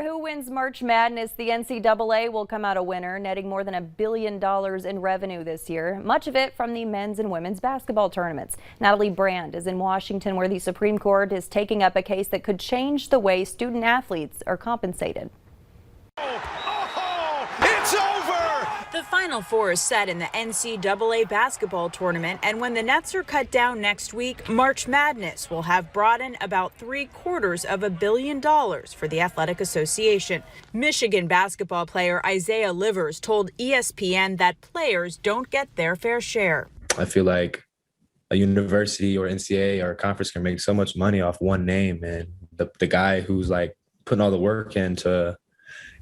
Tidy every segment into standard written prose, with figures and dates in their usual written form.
Who wins March Madness? The NCAA will come out a winner, netting more than $1 billion in revenue this year, much of it from the men's and women's basketball tournaments. Natalie Brand is in Washington, where the Supreme Court is taking up a case that could change the way student athletes are compensated. It's over! The Final Four is set in the NCAA basketball tournament, and when the nets are cut down next week, March Madness will have brought in about $750 million for the Athletic Association. Michigan basketball player Isaiah Livers told ESPN that players don't get their fair share. I feel like a university or NCAA or a conference can make so much money off one name, and the guy who's like putting all the work in to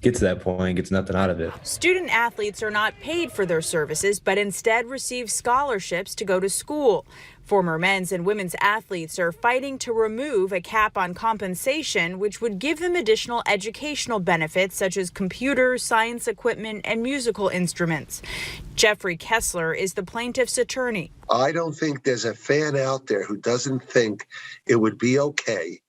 get to that point gets nothing out of it. Student athletes are not paid for their services, but instead receive scholarships to go to school. Former men's and women's athletes are fighting to remove a cap on compensation, which would give them additional educational benefits such as computers, science equipment, and musical instruments. Jeffrey Kessler is the plaintiff's attorney. I don't think there's a fan out there who doesn't think it would be okay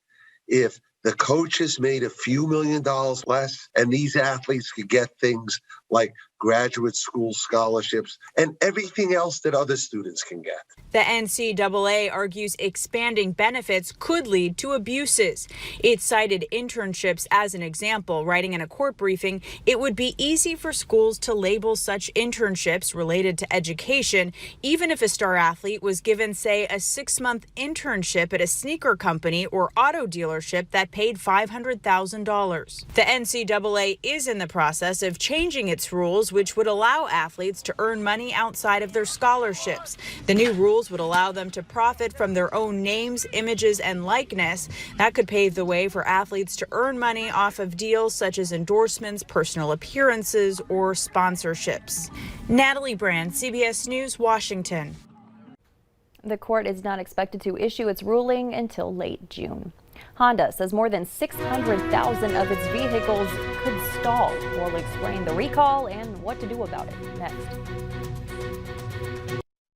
if the coaches made a few $1 million less, and these athletes could get things like graduate school scholarships and everything else that other students can get. The NCAA argues expanding benefits could lead to abuses. It cited internships as an example, writing in a court briefing, it would be easy for schools to label such internships related to education, even if a star athlete was given, say, a 6-month internship at a sneaker company or auto dealership that paid $500,000. The NCAA is in the process of changing its rules, which would allow athletes to earn money outside of their scholarships. The new rules would allow them to profit from their own names, images, and likeness. That could pave the way for athletes to earn money off of deals such as endorsements, personal appearances, or sponsorships. Natalie Brand, CBS News, Washington. The court is not expected to issue its ruling until late June. Honda says more than 600,000 of its vehicles could stall. We'll explain the recall and what to do about it next.